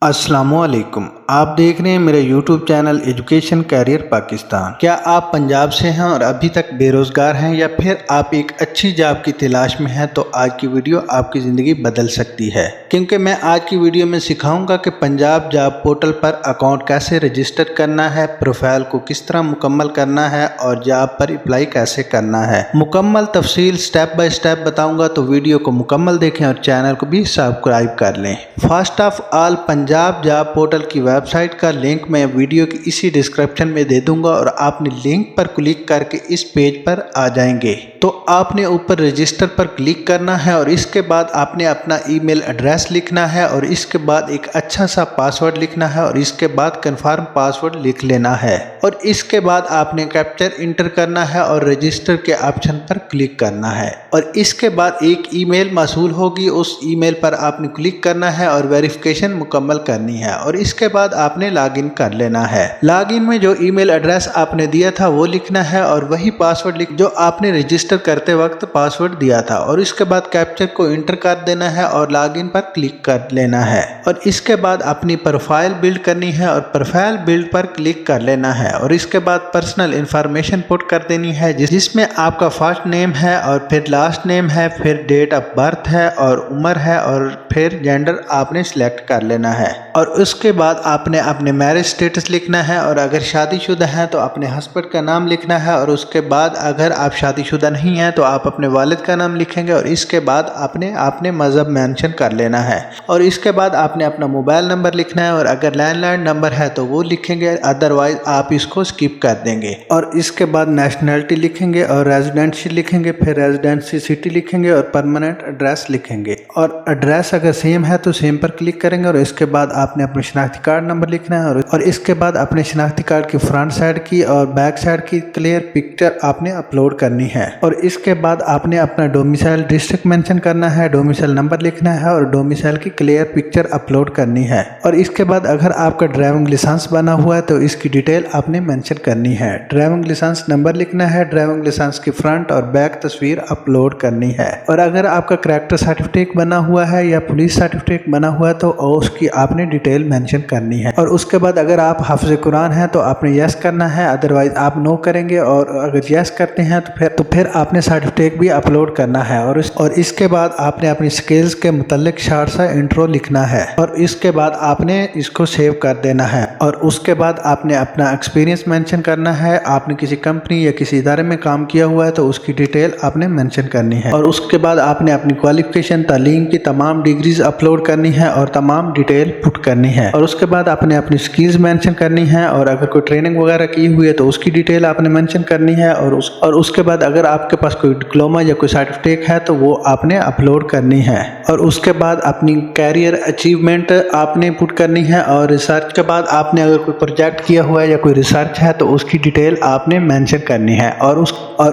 अस्सलामुअलैकुम। आप देख रहे हैं मेरे YouTube channel education career Pakistan. क्या आप पंजाब से हैं और अभी तक बेरोज़गार हैं या फिर आप एक अच्छी जॉब की तलाश में हैं, तो आज की वीडियो आपकी ज़िंदगी बदल सकती है, क्योंकि मैं आज की वीडियो में सिखाऊंगा कि पंजाब जॉब पोर्टल पर अकाउंट कैसे रजिस्टर करना है, प्रोफाइल को किस तरह मुकम्मल करना है और जॉब पर अप्लाई कैसे करना है। मुकम्मल तफसील स्टेप बाय स्टेप बताऊँगा, तो वीडियो को मुकम्मल देखें और चैनल को भी सब्सक्राइब कर लें। First of all, Punjab job portal की वेबसाइट का लिंक मैं वीडियो की इसी डिस्क्रिप्शन में दे दूंगा और आपने लिंक पर क्लिक करके इस पेज पर आ जाएंगे। तो आपने ऊपर रजिस्टर पर क्लिक करना है और इसके बाद आपने अपना ईमेल एड्रेस लिखना है और इसके बाद एक अच्छा सा पासवर्ड लिखना है और इसके बाद कंफर्म पासवर्ड लिख लेना है और इसके बाद आपने कैप्चर इंटर करना है और रजिस्टर के ऑप्शन पर क्लिक करना है और इसके बाद एक ईमेल मौसूल होगी। उस ईमेल पर आपने क्लिक करना है और वेरिफिकेशन मुकम्मल करनी है और इसके बाद आपने लॉगिन कर लेना है। लॉगिन में जो ईमेल एड्रेस आपने दिया था वो लिखना है और वही पासवर्ड लिख जो आपने रजिस्टर करते वक्त पासवर्ड दिया था और इसके बाद कैप्चर को इंटर कर देना है और लॉगिन पर क्लिक कर लेना है और इसके बाद अपनी प्रोफाइल बिल्ड करनी है और प्रोफाइल बिल्ड पर क्लिक कर लेना है और इसके बाद पर्सनल इंफॉर्मेशन पुट कर देनी है, जिसमें आपका फर्स्ट नेम है और फिर लास्ट नेम है, फिर डेट ऑफ बर्थ है और उम्र है और फिर जेंडर आपने सिलेक्ट कर लेना है और उसके बाद आपने अपने मैरिज स्टेटस लिखना है और अगर शादीशुदा है तो अपने हस्बैंड का नाम लिखना है और उसके बाद अगर आप शादीशुदा नहीं हैं तो आप अपने वालिद का नाम लिखेंगे और इसके बाद आपने मज़हब मेंशन कर लेना है और इसके बाद आपने अपना मोबाइल नंबर लिखना है और अगर लैंडलाइन नंबर है तो वो लिखेंगे, अदरवाइज आप इसको स्किप कर देंगे और इसके बाद नेशनलिटी लिखेंगे और रेजिडेंसी लिखेंगे, फिर रेजिडेंसी सिटी लिखेंगे और परमानेंट एड्रेस लिखेंगे और एड्रेस अगर सेम है तो सेम पर क्लिक करेंगे और इसके बाद आपने अपने शनाख्ती कार्ड नंबर लिखना है और इसके बाद अपने शनाख्ती कार्ड की फ्रंट साइड की और बैक साइड की क्लियर पिक्चर आपने अपलोड करनी है और इसके बाद आपने अपना डोमिसाइल डिस्ट्रिक्ट मेंशन करना है, डोमिसाइल नंबर लिखना है और डोमिसाइल की क्लियर पिक्चर अपलोड करनी है और इसके बाद अगर आपका ड्राइविंग लाइसेंस बना हुआ है तो इसकी डिटेल आपने मेंशन करनी है। ड्राइविंग लाइसेंस नंबर लिखना है, ड्राइविंग लाइसेंस की फ्रंट और बैक तस्वीर अपलोड करनी है और अगर आपका करैक्टर सर्टिफिकेट बना हुआ है या पुलिस सर्टिफिकेट बना हुआ है तो उसकी आपने डिटेल मेंशन करनी है और उसके बाद अगर आप हाफिज कुरान हैं तो आपने यस करना है, अदरवाइज आप नो करेंगे और अगर यस करते हैं तो फिर आपने सर्टिफिकेट भी अपलोड करना है और इसके बाद आपने अपनी स्किल्स के मुतालिक शॉर्ट सा इंट्रो लिखना है और इसके बाद आपने इसको सेव कर देना है और उसके बाद आपने अपना एक्सपीरियंस मेंशन करना है। आपने किसी कंपनी या किसी इदारे में काम किया हुआ है तो उसकी डिटेल आपने मेंशन करनी है और उसके बाद आपने अपनी क्वालिफिकेशन तालीम की तमाम डिग्रीज अपलोड करनी है और तमाम डिटेल पुट करनी है और उसके बाद आपने अपनी स्किल्स मेंशन करनी है और अगर कोई ट्रेनिंग वगैरह की हुई है तो उसकी डिटेल आपने मेंशन करनी है और उसके बाद अगर आपके पास कोई डिप्लोमा या कोई सर्टिफिकेट है तो वो आपने अपलोड करनी है और उसके बाद अपनी कैरियर अचीवमेंट आपने पुट करनी है और रिसर्च के बाद आपने अगर कोई प्रोजेक्ट किया हुआ है या कोई रिसर्च है तो उसकी डिटेल आपने मेंशन करनी है और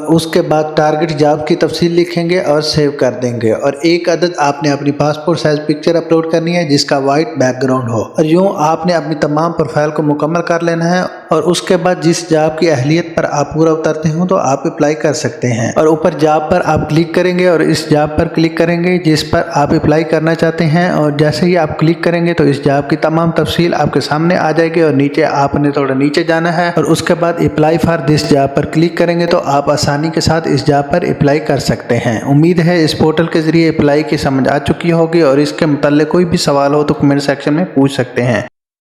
उसके बाद टारगेट जॉब की तफसील लिखेंगे और सेव कर देंगे और एक अदद आपने अपनी पासपोर्ट साइज पिक्चर अपलोड करनी है जिसका वाइट बैकग्राउंड हो और यूँ आपने अपनी तमाम प्रोफाइल को मुकम्मल कर लेना है और उसके बाद जिस जॉब की अहलियत पर आप पूरा उतरते हो तो आप अप्लाई कर सकते हैं और ऊपर जॉब पर आप क्लिक करेंगे और इस जॉब पर क्लिक करेंगे जिस पर आप अप्लाई करना चाहते हैं और जैसे ही आप क्लिक करेंगे तो इस जॉब की तमाम तफसील आपके सामने आ जाएगी और नीचे आपने थोड़ा नीचे जाना है और उसके बाद अप्लाई फॉर दिस जॉब पर क्लिक करेंगे तो आप आसानी के साथ इस जॉब पर अप्लाई कर सकते हैं। उम्मीद है इस पोर्टल के जरिए अप्लाई की समझ आ चुकी होगी और इसके मुताल्लिक कोई भी सवाल हो तो कमेंट सेक्शन में पूछ सकते हैं।